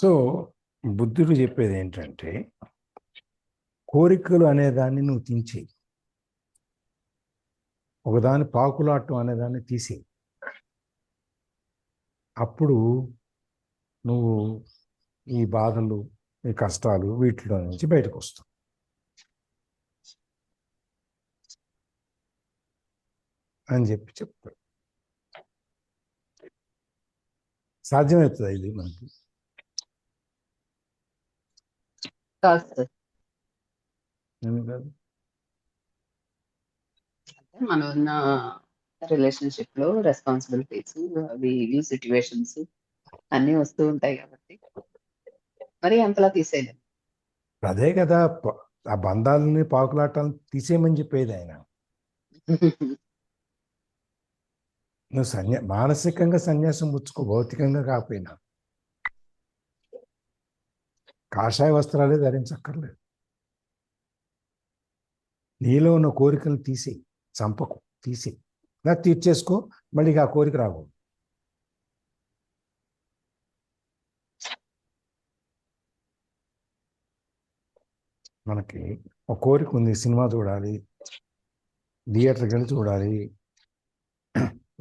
So బుద్ధుడు చెప్పేది ఏంటంటే, కోరికలు అనేదాన్ని నువ్వు తీసేయి, ఒకదాని పాకులాటం అనేదాన్ని తీసేయి. అప్పుడు నువ్వు ఈ బాధలు, ఈ కష్టాలు వీటిలో నుంచి బయటకు వస్తావు అని చెప్తాడు. సాధ్యమవుతుందా ఇది మనకి? కాదు సార్. ఎందుకు కాదు? మనం ఉన్న రిలేషన్షిప్ లో రెస్పాన్సిబిలిటీస్, అవి సిచ్యువేషన్స్ అన్ని వస్తూ ఉంటాయి కాబట్టి మరి అంతలా తీసేయలేదు. అదే కదా, ఆ బంధాలని పాకులాటాలను తీసేయమని చెప్పేది ఆయన. నువ్వు మానసికంగా సన్యాసం పుచ్చుకో, భౌతికంగా కాకపోయినా. కాషాయ వస్త్రాలే ధరించక్కర్లేదు. నీలో ఉన్న కోరికలు తీసేయి, చంపకు, తీసేయి, ఇలా తీర్చేసుకో. మళ్ళీ ఆ కోరిక రాకూడదు. మనకి ఒక కోరిక ఉంది, సినిమా చూడాలి, థియేటర్కి వెళ్ళి చూడాలి,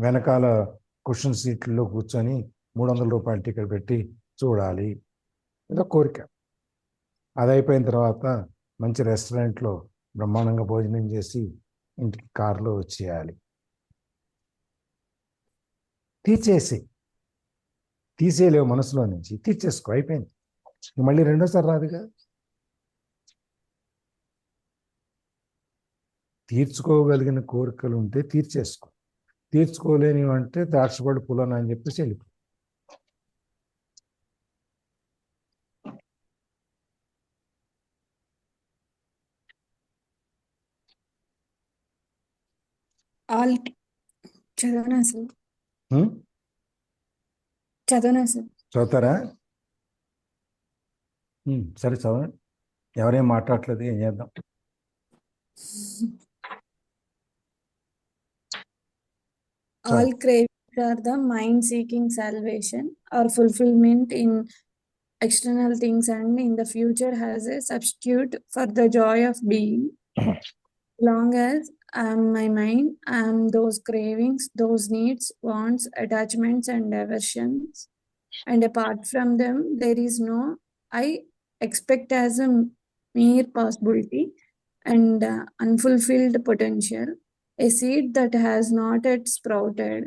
వెనకాల కుషన్ సీట్లలో కూర్చొని 300 రూపాయల టికెట్ పెట్టి చూడాలి, ఇదో కోరిక. అది అయిపోయిన తర్వాత మంచి రెస్టారెంట్లో బ్రహ్మాండంగా భోజనం చేసి ఇంటికి కారులో వచ్చేయాలి. తీసేయలేవు మనసులో నుంచి, తీర్చేసుకో, అయిపోయింది. మళ్ళీ రెండోసారి రాదుగా. తీర్చుకోగలిగిన కోరికలు ఉంటే తీర్చేసుకో, తీర్చుకోలేనివి అంటే ద్రాక్షపడి పులను అని చెప్పేసి వెళ్ళిపో. చదవనా సార్? చదువుతారా? సరే చదవండి. ఎవరేం మాట్లాడట్లేదు, ఏం చేద్దాం? All cravings are the mind seeking salvation or fulfillment in external things, and in the future has a substitute for the joy of being. Long as I am my mind, I am those cravings, those needs, wants, attachments, and aversions, and apart from them, there is no I expect as a mere possibility and unfulfilled potential, a seed that has not yet sprouted.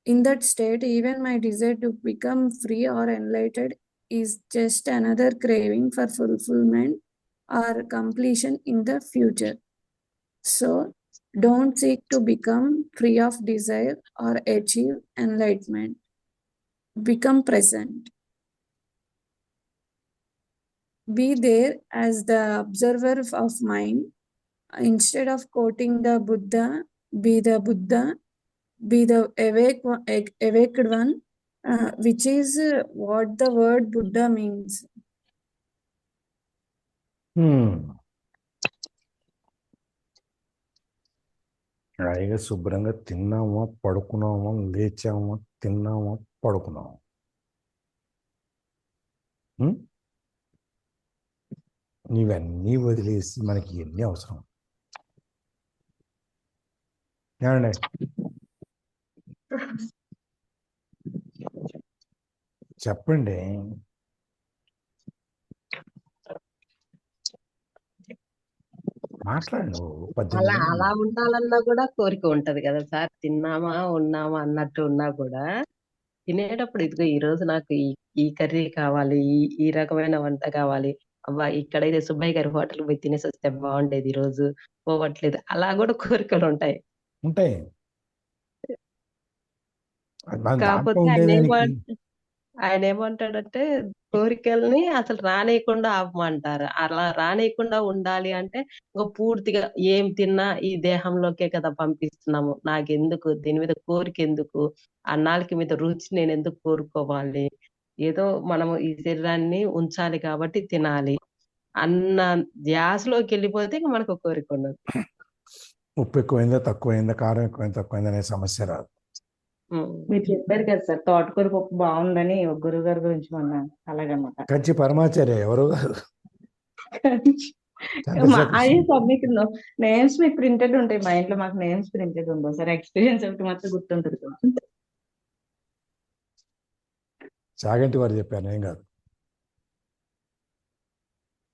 In that state, even my desire to become free or enlightened is just another craving for fulfillment or completion in the future. So, don't seek to become free of desire or achieve enlightenment. Become present. Be there as the observer of mind. Instead of quoting the Buddha, be the Buddha, be the awaked one, which is what the word Buddha means. హాయిగా శుభ్రంగా తిన్నామా, పడుకున్నామా, లేచామా, తిన్నామా, పడుకున్నామా. ఇవన్నీ వదిలేసి మనకి ఎన్ని అవసరం? ఏమండి? చెప్పండి. మాట్లాడు. అలా ఉండాలన్నా కూడా కోరిక ఉంటది కదా సార్. తిన్నామా ఉన్నామా అన్నట్టు ఉన్నా కూడా తినేటప్పుడు ఇదిగో ఈ రోజు నాకు ఈ కర్రీ కావాలి, ఈ రకమైన వంట కావాలి, అబ్బా ఇక్కడైతే సుబ్బయ్య గారి హోటల్ పోయి తినేసి వస్తే బాగుండేది, ఈ రోజు పోవట్లేదు, అలా కూడా కోరికలు ఉంటాయి. కాకపోతే ఆయన ఏమంటాడంటే కోరికల్ని అసలు రానియకుండా ఆపమంటారు. అలా రానియకుండా ఉండాలి అంటే ఇంకా పూర్తిగా ఏం తిన్నా ఈ దేహంలోకే కదా పంపిస్తున్నాము, నాకెందుకు దీని మీద కోరిక, ఎందుకు ఆ నాలుక మీద రుచి నేను ఎందుకు కోరుకోవాలి, ఏదో మనము ఈ శరీరాన్ని ఉంచాలి కాబట్టి తినాలి అన్న ధ్యాసలోకి వెళ్ళిపోతే ఇంకా మనకు కోరిక ఉండదు. ఉప్పు ఎక్కువైందా తక్కువైందా, కారం ఎక్కువైందా తక్కువైందా అనే సమస్య రాదు. మీరు చెప్పారు కదా సార్, తోటకూర పప్పు బాగుందని ఒక గురువు గారి గురించి మొన్న. అలాగన్నమాట. కంచి పరమాచార్య ఎవరు అయ్యే సార్ మీకు నేమ్స్ మీకు ప్రింటెడ్ ఉంటాయి, మా ఇంట్లో మాకు నేమ్స్ ప్రింటెడ్ ఉండవు సార్, ఎక్స్పీరియన్స్ ఒకటి మాత్రం గుర్తుంటుంది కదా. చాగంటి వారు చెప్పాను, ఏం కాదు.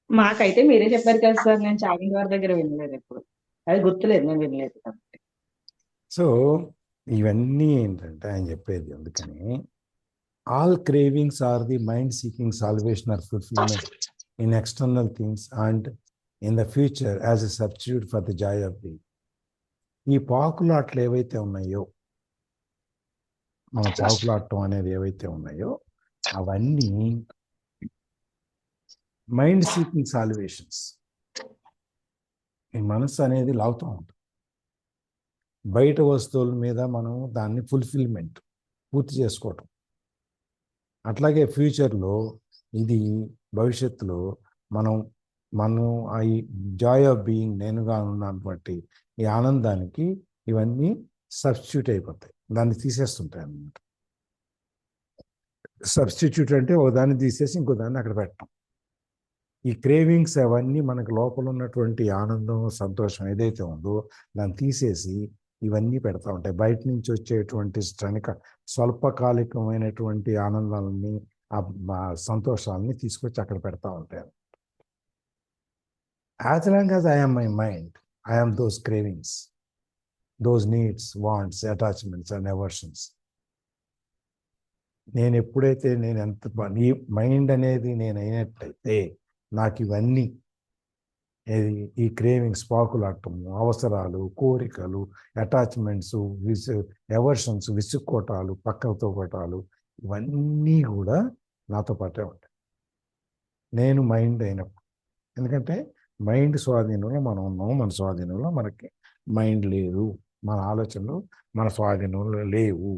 మాకైతే మీరే చెప్పారు కదా సార్, నేను చాగింగ్ వారి దగ్గర వినలేదు ఎప్పుడు, అది గుర్తులేదు, నేను వినలేదు కాబట్టి. సో ఇవన్నీ ఏంటంటే ఆయన చెప్పేది, అందుకని all cravings are the mind seeking salvation or fulfilment in external things and in the future as a substitute for the joy of the. ఈ పాకులాట్లు ఏవైతే ఉన్నాయో, మన పాకులాటం అనేది ఏవైతే ఉన్నాయో అవన్నీ మైండ్ సీకింగ్ సాల్వేషన్స్. ఈ మనసు అనేది లాగుతూ ఉంటుంది. బయట వస్తువుల మీద మనం దాన్ని ఫుల్ఫిల్మెంట్ పూర్తి చేసుకోవటం. అట్లాగే ఫ్యూచర్లో ఇది భవిష్యత్తులో మనం ఈ జాయ్ ఆఫ్ బీయింగ్, నేనుగా ఉన్నాను బట్టి ఈ ఆనందానికి ఇవన్నీ సబ్స్టిట్యూట్ అయిపోతాయి, దాన్ని తీసేస్తుంటాయి అన్నమాట. సబ్స్టిట్యూట్ అంటే ఒక దాన్ని తీసేసి ఇంకో దాన్ని అక్కడ పెట్టడం. ఈ క్రేవింగ్స్ అవన్నీ మనకు లోపల ఉన్నటువంటి ఆనందం, సంతోషం ఏదైతే ఉందో దాన్ని తీసేసి ఇవన్నీ పెడతా ఉంటాయి. బయట నుంచి వచ్చేటువంటి స్వల్పకాలికమైనటువంటి ఆనందాలని, ఆ సంతోషాలని తీసుకొచ్చి అక్కడ పెడతా ఉంటాయి. As long as I am my mind, I am those cravings, those needs, wants, attachments and aversions. నేను ఎప్పుడైతే ఈ మైండ్ అనేది నేను అయినట్లయితే నాకు ఇవన్నీ ఈ క్రేవింగ్స్, పాకులాటము, అవసరాలు, కోరికలు, అటాచ్మెంట్స్, ఎవర్షన్స్, విసుక్కోటాలు, పక్కలతో కొట్టాలు, ఇవన్నీ కూడా నాతో పాటే ఉంటాయి నేను మైండ్ అయినప్పుడు. ఎందుకంటే మైండ్ స్వాధీనంలో మనం ఉన్నాం, మన స్వాధీనంలో మనకి మైండ్ లేదు, మన ఆలోచనలు మన స్వాధీనంలో లేవు.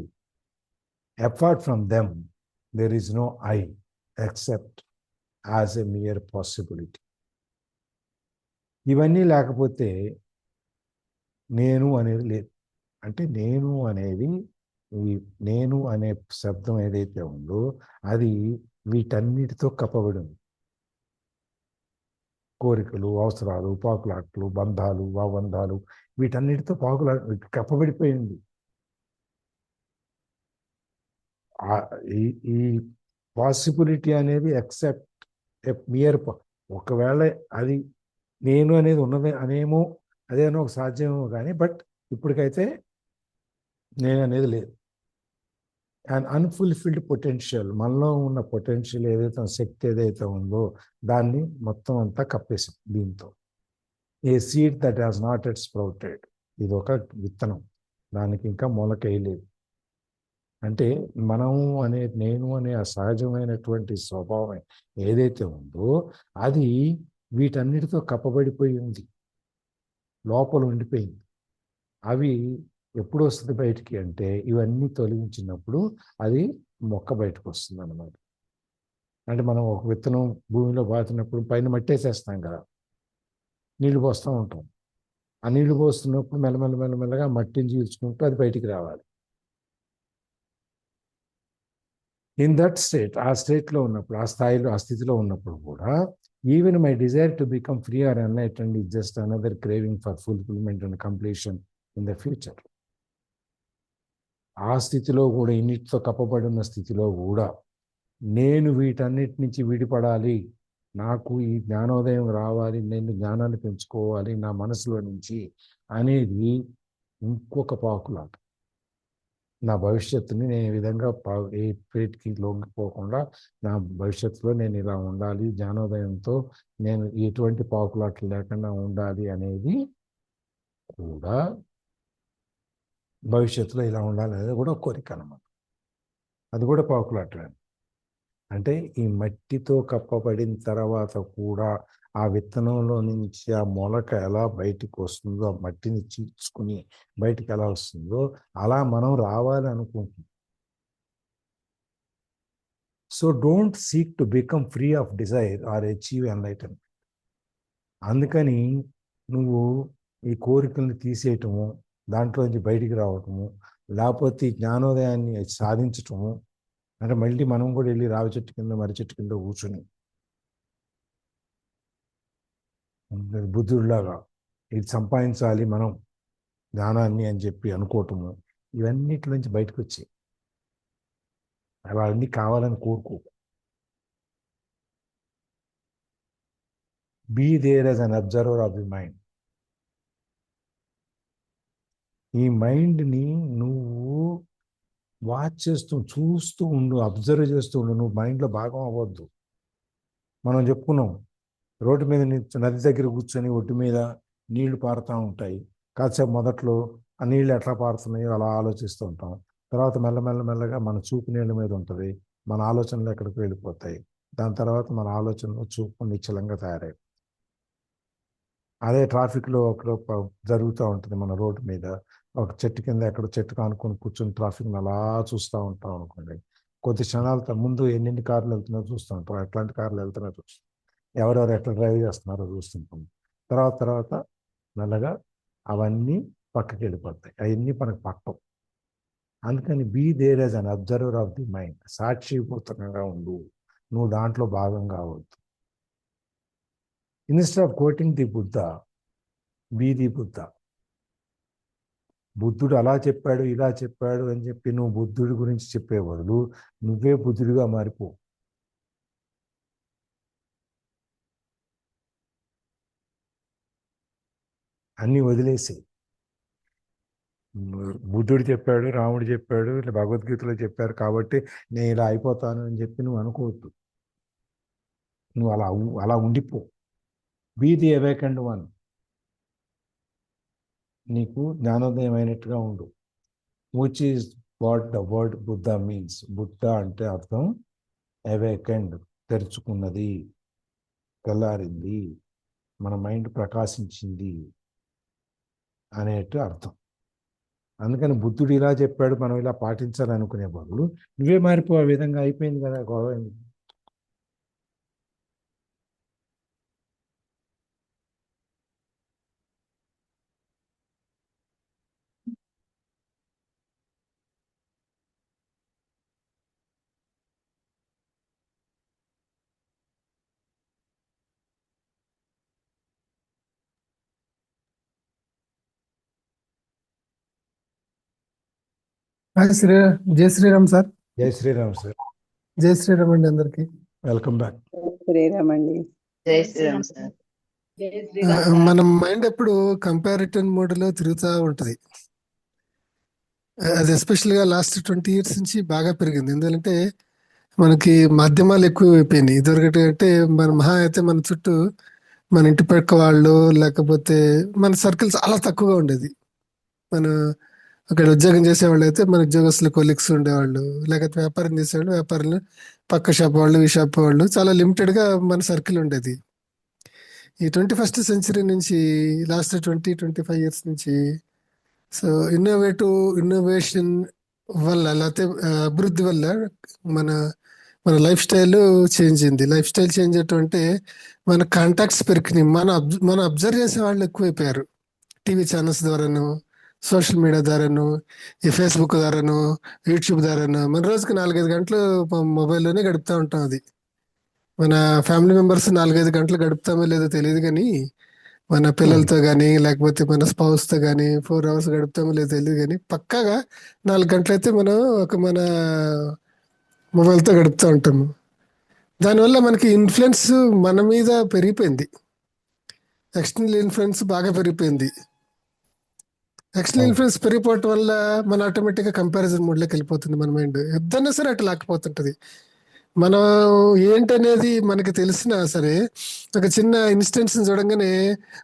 Apart from them there is no I except as a mere possibility. ఇవన్నీ లేకపోతే నేను అనేది లేదు. అంటే నేను అనేది, నేను అనే శబ్దం ఏదైతే ఉందో అది వీటన్నిటితో కప్పబడి ఉంది. కోరికలు, అవసరాలు, పాకులాట్లు, బంధాలు, వాబంధాలు, వీటన్నిటితో కప్పబడిపోయింది. ఈ పాసిబిలిటీ అనేది ఎక్సెప్ట్ మియర్, ఒకవేళ అది నేను అనేది ఉన్నది అనేమో, అదేనో ఒక సాధ్యమేమో కానీ, బట్ ఇప్పటికైతే నేను అనేది లేదు. అండ్ అన్ఫుల్ఫిల్డ్ పొటెన్షియల్, మనలో ఉన్న పొటెన్షియల్ ఏదైతే శక్తి ఏదైతే ఉందో దాన్ని మొత్తం అంతా కప్పేసాం దీంతో. A seed that has not yet sprouted, ఇది ఒక విత్తనం, దానికి ఇంకా మొలకేయలేదు. అంటే మనము అనే, నేను అనే ఆ సహజమైనటువంటి స్వభావం ఏదైతే ఉందో అది వీటన్నిటితో కప్పబడిపోయి ఉంది, లోపల ఉండిపోయింది. అవి ఎప్పుడు వస్తుంది బయటికి అంటే ఇవన్నీ తొలగించినప్పుడు అది మొక్క బయటకు వస్తుంది అన్నమాట. అంటే మనం ఒక విత్తనం భూమిలో పాతినప్పుడు పైన మట్టేసేస్తాం కదా, నీళ్లు పోస్తూ ఉంటాం. ఆ నీళ్లు పోస్తున్నప్పుడు మెల్లమెల్లగా మట్టిని చీల్చుకుంటూ అది బయటికి రావాలి. ఇన్ దట్ స్టేట్, ఆ స్టేట్లో ఉన్నప్పుడు, ఆ స్థాయిలో, ఆ స్థితిలో ఉన్నప్పుడు కూడా even my desire to become free or enlightened is just another craving for fulfilment and completion in the future. ఆ స్థితిలో కూడా, ఇన్నిటితో కప్పబడిన స్థితిలో కూడా నేను వీటన్నిటి నుంచి విడిపడాలి, నాకు ఈ జ్ఞానోదయం రావాలి, నేను జ్ఞానాన్ని పెంచుకోవాలి నా మనసులో నుంచి అనేది ఇంకొక పాకులాట. నా భవిష్యత్తుని నేను ఈ విధంగా ఏ పేటికి లొంగిపోకుండా నా భవిష్యత్తులో నేను ఇలా ఉండాలి, జ్ఞానోదయంతో నేను ఎటువంటి పాకులాట్లు లేకుండా ఉండాలి అనేది కూడా, భవిష్యత్తులో ఇలా ఉండాలి అనేది కూడా కోరిక అన్నమాట. అది కూడా పాకులాటమే. అంటే ఈ మట్టితో కప్పబడిన తర్వాత కూడా ఆ విత్తనంలో నుంచి ఆ మొలక ఎలా బయటికి వస్తుందో, ఆ మట్టిని చీల్చుకుని బయటికి ఎలా వస్తుందో అలా మనం రావాలి అనుకుంటున్నాం. So don't seek to become free of desire or achieve enlightenment. అందుకని నువ్వు ఈ కోరికల్ని తీసేయటము, దాంట్లోంచి బయటికి రావటము, లేకపోతే ఈ జ్ఞానోదయాన్ని సాధించటము అంటే మళ్ళీ మనం కూడా వెళ్ళి రావి చెట్టు కింద మర్రి చెట్టు కింద కూర్చుని బుద్ధుడిలాగా ఇది సంపాదించాలి మనం జ్ఞానాన్ని అని చెప్పి అనుకోవటము, ఇవన్నిటి నుంచి బయటకు వచ్చాయి. అవన్నీ కావాలని కోరుకో. Be there as an observer of the mind. ఈ మైండ్ని నువ్వు వాచ్ చేస్తూ చూస్తూ ఉండు, అబ్జర్వ్ చేస్తూ ఉండు. నువ్వు మైండ్లో భాగం అవ్వద్దు. మనం చెప్పుకున్నాం, రోడ్డు మీద నది దగ్గర కూర్చొని ఒడ్డు మీద నీళ్లు పారుతూ ఉంటాయి. కాసేపు మొదట్లో ఆ నీళ్ళు ఎట్లా పారుతున్నాయో అలా ఆలోచిస్తూ ఉంటాం. తర్వాత మెల్లగా మన చూపు నీళ్ళ మీద ఉంటుంది, మన ఆలోచనలు ఎక్కడికి వెళ్ళిపోతాయి. దాని తర్వాత మన ఆలోచనలు చూపు నిశ్చలంగా తయారై, అదే ట్రాఫిక్లో జరుగుతూ ఉంటుంది. మన రోడ్డు మీద ఒక చెట్టు కింద ఎక్కడ చెట్టు కానుకొని కూర్చొని ట్రాఫిక్ని అలా చూస్తూ ఉంటాం అనుకోండి. కొద్ది క్షణాల ముందు ఎన్ని కార్లు వెళ్తున్నారో చూస్తూ ఉంటాం, ఎట్లాంటి కార్లు వెళ్తున్నారో చూస్తాం, ఎవరెవరు ఎట్లా డ్రైవ్ చేస్తున్నారో చూస్తుంటాం. తర్వాత మెల్లగా అవన్నీ పక్కకి వెళ్ళిపోతాయి, అవన్నీ మనకు పట్టం. అందుకని be there as an observer of the mind. సాక్షిభూతంగా ఉండు, నువ్వు దాంట్లో భాగం కావద్దు. Instead of quoting the Buddha, be the Buddha. బుద్ధుడు అలా చెప్పాడు ఇలా చెప్పాడు అని చెప్పి నువ్వు బుద్ధుడి గురించి చెప్పే బదులు నువ్వే బుద్ధుడిగా మారిపో. అన్నీ వదిలేసి, బుద్ధుడు చెప్పాడు, రాముడు చెప్పాడు, భగవద్గీతలో చెప్పారు కాబట్టి నేను ఇలా అయిపోతాను అని చెప్పి నువ్వు అనుకోవద్దు. నువ్వు అలా ఉండిపో. Be the awakened one. నీకు జ్ఞానోదయం అయినట్టుగా ఉండు. Which is what the word Buddha means. Buddha అంటే అర్థం అవేకెండ్, తెరుచుకున్నది, తెల్లారింది, మన మైండ్ ప్రకాశించింది అనేట్టు అర్థం. అందుకని బుద్ధుడు ఇలా చెప్పాడు మనం ఇలా పాటించాలనుకునే బదులు నువ్వే మారిపో. ఆ విధంగా అయిపోయింది కదా గొడవ. హాయ్ జై శ్రీరామ్ సార్. జై శ్రీరామ్ సార్. జై శ్రీరామ్ అండి అందరికి. Welcome back. శ్రీరామ్ అండి. జై శ్రీరామ్ సార్. మన మైండ్ ఎప్పుడు కంపారిటివ్ మోడ్ లో తిరుగుతూ ఉంటది. అది ఎస్పెషల్ గా లాస్ట్ 20 years నుంచి బాగా పెరిగింది. ఎందుకంటే మనకి మాధ్యమాలు ఎక్కువ అయిపోయినాయి. ఇదివరకటి అంటే మన మహా అయితే మన చుట్టూ మన ఇంటి పక్క వాళ్ళు లేకపోతే మన సర్కిల్ చాలా తక్కువగా ఉండేది. మన అక్కడ ఉద్యోగం చేసేవాళ్ళు అయితే మన ఉద్యోగస్తులు కొలీగ్స్ ఉండేవాళ్ళు, లేకపోతే వ్యాపారం చేసేవాళ్ళు వ్యాపారులు, పక్క షాప్ వాళ్ళు ఈ షాప్ వాళ్ళు, చాలా లిమిటెడ్ గా మన సర్కిల్ ఉండేది. ఈ 21st century నుంచి లాస్ట్ 20-25 years నుంచి సో ఇన్నోవేషన్ వల్ల లేకపోతే అభివృద్ధి వల్ల మన మన లైఫ్ స్టైల్ చేంజ్ అయింది. లైఫ్ స్టైల్ చేంజ్ అంటే మన కాంటాక్ట్స్ పెరిగినాయి. మన అబ్జర్వ్ చేసే వాళ్ళు ఎక్కువైపోయారు. టీవీ ఛానల్స్ ద్వారాను, సోషల్ మీడియా ద్వారాను, ఈ ఫేస్బుక్ ద్వారాను, యూట్యూబ్ ద్వారాను మన రోజుకి 4-5 గంటలు మొబైల్లోనే గడుపుతూ ఉంటాం. అది మన ఫ్యామిలీ మెంబర్స్ 4-5 గంటలు గడుపుతామో లేదో తెలియదు, కానీ మన పిల్లలతో కానీ లేకపోతే మన స్పౌస్తో కానీ 4 hours గడుపుతామో లేదో తెలియదు, కానీ పక్కాగా 4 గంటలు అయితే మనం మన మొబైల్తో గడుపుతూ ఉంటాము. దానివల్ల మనకి ఇన్ఫ్లుయెన్స్ మన మీద పెరిగిపోయింది. ఎక్స్టర్నల్ ఇన్ఫ్లుయెన్స్ బాగా పెరిగిపోయింది. ఎక్స్టర్నల్ ఇన్ఫ్లుయెన్స్ పెరిగిపోవటం వల్ల మన ఆటోమేటిక్గా కంపారిజన్ మోడ్లోకి వెళ్ళిపోతుంది. మన మైండ్ ఎద్దన్నా సరే అట్లా లాక్కపోతుంటుంది. మనం ఏంటనేది మనకి తెలిసినా సరే ఒక చిన్న ఇన్స్టెన్స్ చూడంగానే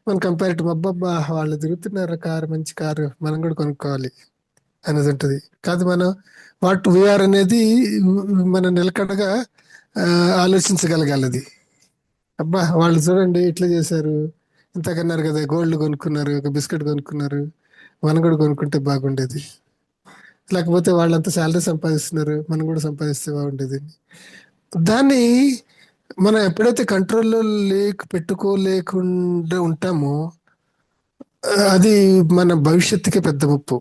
మన కంపారిటివ్, అబ్బబ్బా వాళ్ళు తిరుగుతున్నారు కారు, మంచి కారు, మనం కూడా కొనుక్కోవాలి అనేది ఉంటుంది. కాదు, మనం వాట్ వీఆర్ అనేది మనం నిలకడగా ఆలోచించగలగాలి. అది అబ్బా వాళ్ళు చూడండి ఇట్లా చేశారు, ఇంత కన్నారు కదా, గోల్డ్ కొనుక్కున్నారు, ఒక బిస్కెట్ కొనుక్కున్నారు, మనం కూడా కొనుక్కుంటే బాగుండేది. లేకపోతే వాళ్ళంతా శాలరీ సంపాదిస్తున్నారు, మనం కూడా సంపాదిస్తే బాగుండేది. దాన్ని మనం ఎప్పుడైతే కంట్రోల్లో పెట్టుకోలేకుండా ఉంటామో అది మన భవిష్యత్తుకే పెద్ద ముప్పు.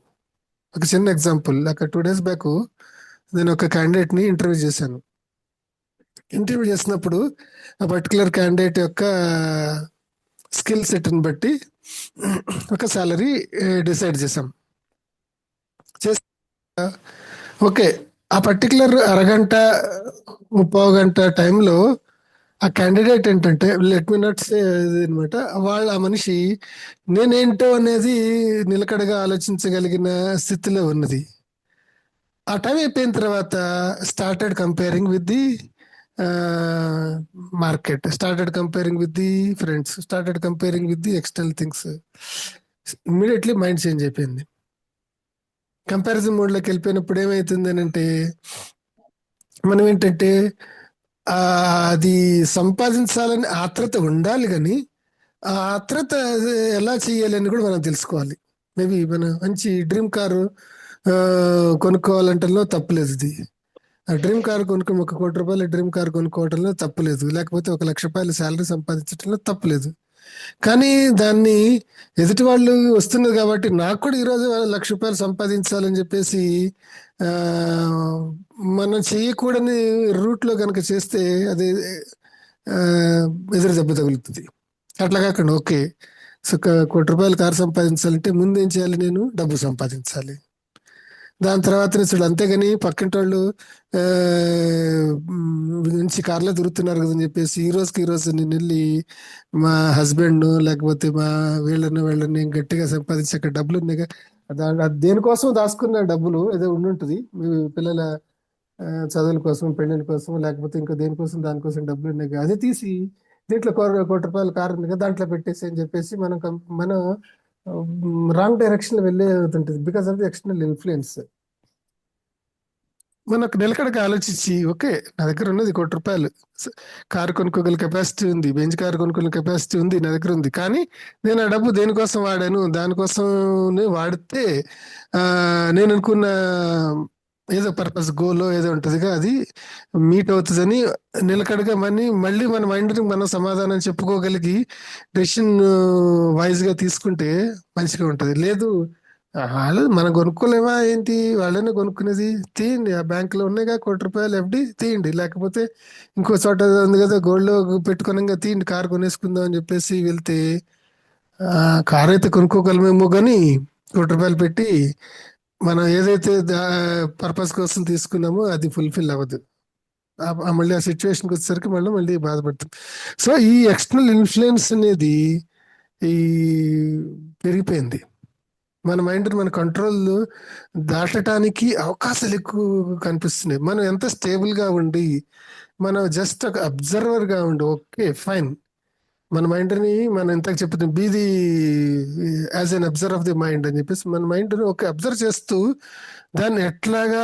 ఒక చిన్న ఎగ్జాంపుల్, ఒక 2 days బ్యాక్ నేను ఒక క్యాండిడేట్ని ఇంటర్వ్యూ చేశాను. ఇంటర్వ్యూ చేసినప్పుడు ఆ పర్టికులర్ క్యాండిడేట్ యొక్క స్కిల్ సెట్ని బట్టి ఒక సాలరీ డిసైడ్ చేసాం. ఓకే, ఆ పర్టికులర్ అరగంట 30 గంట టైంలో ఆ క్యాండిడేట్ ఏంటంటే, లెట్ మీ నాట్ సే అనమాట, ఆ మనిషి నేనేంటో అనేది నిలకడగా ఆలోచించగలిగిన స్థితిలో ఉన్నది. ఆ టైం అయిపోయిన తర్వాత started comparing with the market, started comparing with the friends, started comparing with the external things. Immediately mind change అయిపోయింది. కంపారిజన్ మోడ్లోకి వెళ్ళిపోయినప్పుడు ఏమవుతుంది అని అంటే, మనం ఏంటంటే అది సంపాదించాలని ఆత్రత ఉండాలి, కానీ ఆ ఆత్రత ఎలా చేయాలి అని కూడా మనం తెలుసుకోవాలి. మేబీ మనం మంచి డ్రీమ్ కారు కొనుక్కోవాలంటలో తప్పులేదు. ఇది ఆ డ్రీమ్ కార్ కొనుక్కొని 1 కోటి రూపాయల డ్రీమ్ కార్ కొనుక్కోవడంలో తప్పులేదు, లేకపోతే 1 లక్ష రూపాయల శాలరీ సంపాదించడంలో తప్పులేదు. కానీ దాన్ని ఎదుటి వాళ్ళు వస్తున్నది కాబట్టి నాకు కూడా ఈరోజు 1 లక్ష రూపాయలు సంపాదించాలని చెప్పేసి మనం చేయకూడని రూట్లో కనుక చేస్తే అది ఎదురు దెబ్బ తగులుతుంది. అట్లా కాకుండా ఓకే, సో 1 కోటి రూపాయలు కారు సంపాదించాలంటే ముందు ఏం చేయాలి, నేను డబ్బు సంపాదించాలి. దాని తర్వాత చూడు, అంతేగాని పక్కింటి వాళ్ళు మంచి కార్లో తిరుగుతున్నారు కదని చెప్పేసి ఈ రోజు నేను వెళ్ళి మా హస్బెండ్ లేకపోతే మా వీళ్ళని గట్టిగా సంపాదించి అక్కడ డబ్బులు ఉన్నాయి, అది దేనికోసం దాచుకున్న డబ్బులు ఏదో ఉండుంటుంది, మీ పిల్లల చదువుల కోసం, పెళ్ళిళ్ళ కోసం, లేకపోతే ఇంకా దేనికోసం దానికోసం డబ్బులు ఉన్నాయి, అది తీసి దీంట్లో 1 కోటి రూపాయల కారు ఉంది కదా దాంట్లో పెట్టేసి అని చెప్పేసి మనం రాంగ్ డైరెక్షన్ లో వెళ్ళే ఉంటుంది. Because of the external influence. మనకు నిలకడగా ఆలోచించి ఓకే, నా దగ్గర ఉన్నది 1 కోటి రూపాయలు, కారు కొనుక్కోగల కెపాసిటీ ఉంది, బెంచ్ కారు కొనుక్కోగల కెపాసిటీ ఉంది, నా దగ్గర ఉంది. కానీ నేను ఆ డబ్బు దేనికోసం వాడాను, దానికోసం వాడితే నేను అనుకున్న ఏదో పర్పస్ గోలో ఏదో ఉంటుందిగా అది మీట్ అవుతుందని నిలకడగా మళ్ళీ మన మైండ్ని మనం సమాధానం చెప్పుకోగలిగి డెసిషన్ వైజ్గా తీసుకుంటే మంచిగా ఉంటుంది. లేదు వాళ్ళు మనం కొనుక్కోలేమా ఏంటి, వాళ్ళనే కొనుక్కునేది, తీయండి, ఆ బ్యాంకులో ఉన్నాయిగా 1 కోటి రూపాయలు ఎఫ్డి తీయండి, లేకపోతే ఇంకో చోట ఉంది కదా గోల్డ్లో పెట్టుకున్నాగా తీయండి, కారు కొనేసుకుందాం అని చెప్పేసి వెళ్తే కారు అయితే కొనుక్కోగలమేమో, కానీ 1 కోటి రూపాయలు పెట్టి మనం ఏదైతే పర్పస్ కోసం తీసుకున్నామో అది ఫుల్ఫిల్ అవ్వదు. మళ్ళీ ఆ సిచ్యువేషన్కి వచ్చేసరికి మళ్ళీ బాధపడుతుంది. సో ఈ ఎక్స్టర్నల్ ఇన్ఫ్లుయెన్స్ అనేది ఈ పెరిగిపోయింది. మన మైండ్ మన కంట్రోల్ దాటడానికి అవకాశాలు ఎక్కువ కనిపిస్తున్నాయి. మనం ఎంత స్టేబుల్గా ఉండి మనం జస్ట్ ఒక అబ్జర్వర్గా ఉండి ఓకే ఫైన్, మన మైండ్ని మనం ఇంతకు చెప్తున్నాం be the as an observe of the mind అని చెప్పేసి మన మైండ్ని ఒక అబ్జర్వ్ చేస్తూ దాన్ని ఎట్లాగా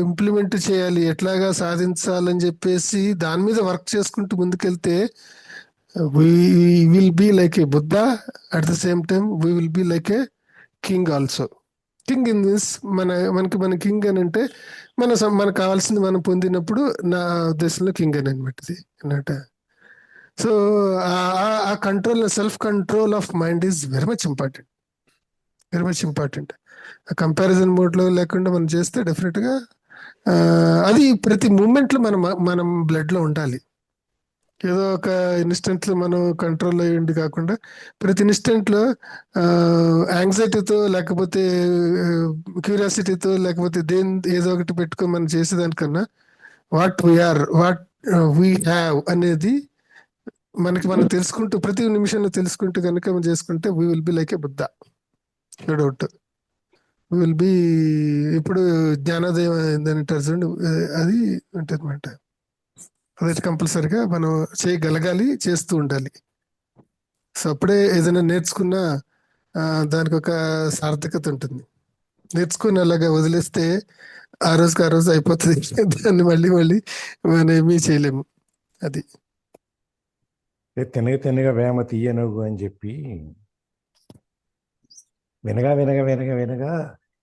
ఇంప్లిమెంట్ చేయాలి, ఎట్లాగా సాధించాలని చెప్పేసి దాని మీద వర్క్ చేసుకుంటూ ముందుకెళ్తే we will be like a Buddha, at the same time we will be like a king also. King in this మన కింగ్ అని అంటే మనకు కావాల్సింది మనం పొందినప్పుడు నా ఉద్దేశంలో కింగ్ అని అన్నమాట. సో ఆ control, self control of mind is very much important. ఆ కంపారిజన్ మోడ్లో లేకుండా మనం చేస్తే డెఫినెట్గా అది ప్రతి మూమెంట్లో మనం బ్లడ్లో ఉండాలి. ఏదో ఒక ఇన్స్టెంట్లో మనం కంట్రోల్ అయ్యింది కాకుండా ప్రతి ఇన్స్టెంట్లో యాంగ్జైటీతో లేకపోతే క్యూరియాసిటీతో లేకపోతే ఏదో ఒకటి పెట్టుకొని మనం చేసేదానికన్నా what we are, what we have అనేది మనం తెలుసుకుంటూ ప్రతి నిమిషంలో తెలుసుకుంటూ కనుక మనం చేసుకుంటే we will be like a Buddha, no doubt. We will be ఇప్పుడు జ్ఞానోదయం అంటారు చూడండి, అది ఉంటుంది అన్నమాట. అదైతే కంపల్సరిగా మనం చేయగలగాలి, చేస్తూ ఉండాలి. సో అప్పుడే ఏదైనా నేర్చుకున్నా దానికి ఒక సార్థకత ఉంటుంది. నేర్చుకుని అలాగా వదిలేస్తే ఆ రోజు అయిపోతుంది, దాన్ని మళ్ళీ మనం ఏమీ చేయలేము. అది తినగా వేమ తీయనుగు అని చెప్పి వినగా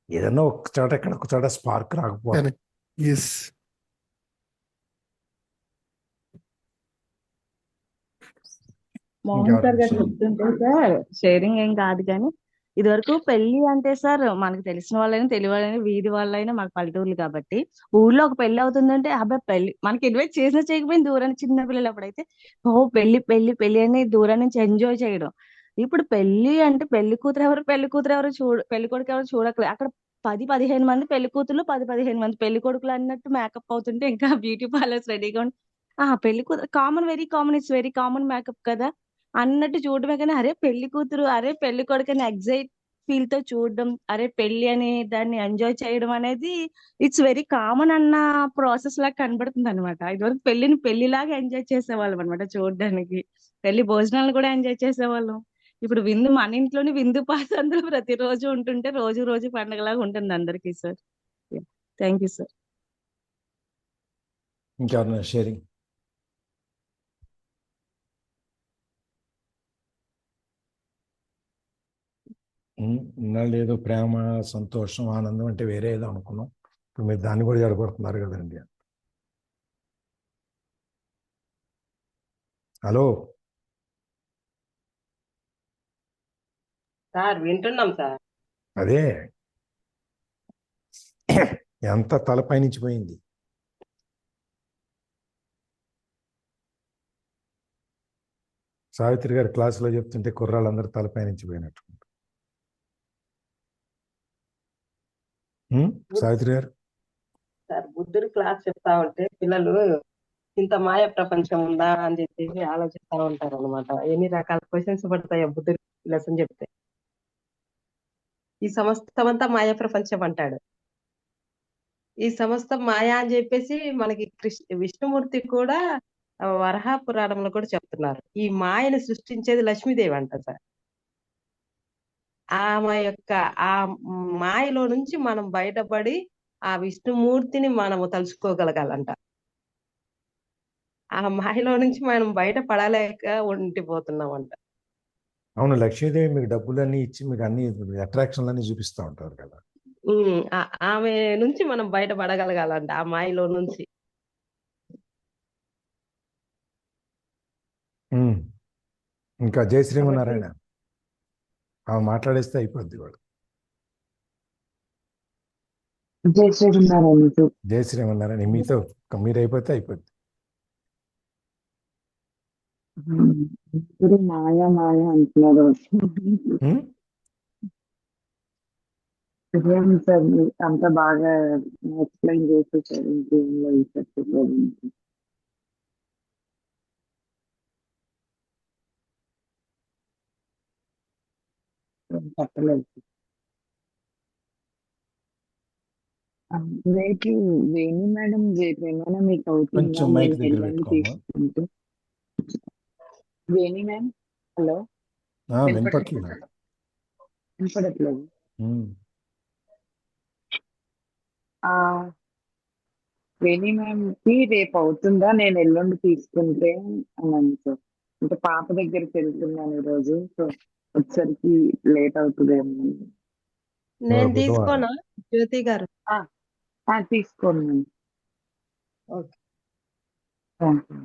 ఏదన్నా ఒక చోట ఎక్కడ ఒక చోట స్పార్క్ రాకపోవాలి. ఎస్. మోహన్ సార్ గారు చెప్తుంటే సార్ షేరింగ్ ఏం కాదు కానీ ఇది వరకు పెళ్లి అంటే సార్ మనకు తెలిసిన వాళ్ళైనా తెలియని వాళ్ళైనా వీధి వాళ్ళైనా మాకు పల్లెటూర్లు కాబట్టి ఊర్లో ఒక పెళ్లి అవుతుందంటే అబ్బాయి పెళ్లి మనకి ఇన్వైట్ చేసినా చేయకపోయినా దూరాన్ని చిన్న పిల్లలు అప్పుడైతే ఓ పెళ్లి పెళ్లి పెళ్లి అని దూరం నుంచి ఎంజాయ్ చేయడం. ఇప్పుడు పెళ్లి అంటే పెళ్లి కూతురు ఎవరు పెళ్లి కొడుకు ఎవరు చూడట్లేదు. అక్కడ 10-15 మంది పెళ్లి కూతుర్లు 10-15 మంది పెళ్లి కొడుకులు అన్నట్టు మేకప్ అవుతుంటే ఇంకా బ్యూటీ పార్లర్స్ రెడీగా ఉండి పెళ్లి కూతురు common, very common, it's very common makeup కదా అన్నట్టు చూడడమే. కానీ అరే పెళ్లి కూతురు అరే పెళ్లి కొడుకు అని ఎగ్జైట్ ఫీల్ తో చూడడం, అరే పెళ్లి అని దాన్ని ఎంజాయ్ చేయడం అనేది ఇట్స్ వెరీ కామన్ అన్న ప్రాసెస్ లాగా కనబడుతుంది అనమాట. ఇదివరకు పెళ్లిని పెళ్లిలాగా ఎంజాయ్ చేసేవాళ్ళం అనమాట చూడడానికి. పెళ్లి భోజనాలు కూడా ఎంజాయ్ చేసేవాళ్ళం. ఇప్పుడు విందు మన ఇంట్లోనే విందు పాస్ అందరూ ప్రతిరోజు ఉంటుంటే రోజు రోజు పండగలాగా ఉంటుంది అందరికీ సార్. Thank you sir. ఇంకెవరన్నా షేరింగ్? ఇన్నాళ్ళు ఏదో ప్రేమ, సంతోషం, ఆనందం అంటే వేరే ఏదో అనుకున్నాం. ఇప్పుడు మీరు దాన్ని కూడా జడగొడుతున్నారు కదండి. హలో సార్ వింటున్నాం సార్. అదే ఎంత తలపై నుంచి పోయింది. సావిత్రి గారి క్లాసులో చెప్తుంటే కుర్రాళ్ళందరూ తలపై నుంచి పోయినట్టు. సావిత్రి గారు సార్ బుద్ధుడి క్లాస్ చెప్తా ఉంటే పిల్లలు ఇంత మాయ ప్రపంచం ఉందా అని చెప్పేసి ఆలోచిస్తా ఉంటారు అనమాట. ఎన్ని రకాల క్వశ్చన్స్ పడతాయో బుద్ధుడి లెసన్ చెప్తే. ఈ సమస్తమంతా మాయ ప్రపంచం అంటాడు. ఈ సమస్తం మాయా అని చెప్పేసి మనకి విష్ణుమూర్తి కూడా వరాహ పురాణంలో కూడా చెప్తున్నారు. ఈ మాయను సృష్టించేది లక్ష్మీదేవి అంట సార్. ఆమె యొక్క ఆ మాయలో నుంచి మనం బయటపడి ఆ విష్ణుమూర్తిని మనము తలుచుకోగలగాలంట. ఆ మాయలో నుంచి మనం బయట పడలేక ఉండిపోతున్నామంట. అవును, లక్ష్మీదేవి మీకు డబ్బులన్నీ ఇచ్చి మీకు అన్ని అట్రాక్షన్లన్నీ చూపిస్తూ ఉంటారు కదా. ఆమె నుంచి మనం బయట పడగలగాలంట, ఆ మాయలో నుంచి. ఇంకా జయశ్రీమన్నారాయణ ఆమె మాట్లాడేస్తే అయిపోద్ది వాడు. జయశ్రీమన్నారాయణ మీతో మీరు అయిపోతే అయిపోద్ది. మాయా మాయా అంటున్నారు. సార్ అంత బాగా ఎక్స్ప్లెయిన్ చేసేసారు. ఇంకేం చెప్పలేదు. రేపు వేణి మేడం రేపు ఏమైనా మీకు అవుతుందా? కొంచెం మైక్ దగ్గర వెళ్ళండి పెట్టుకోమా. తీసుకుంటూ. వేణి మ్యామ్ హలో వినపట్లేదు. వినపడట్లేదు. వేణి మ్యామ్ కి రేపు అవుతుందా నేను ఎల్లుండి తీసుకుంటే అన్నాను సార్. అంటే పాప దగ్గరికి వెళ్తున్నాను ఈరోజు. సో వచ్చేసరికి లేట్ అవుతుందేమో. నేను తీసుకోనా జ్యోతి గారు? తీసుకోండి మ్యామ్. ఓకే. Thank you.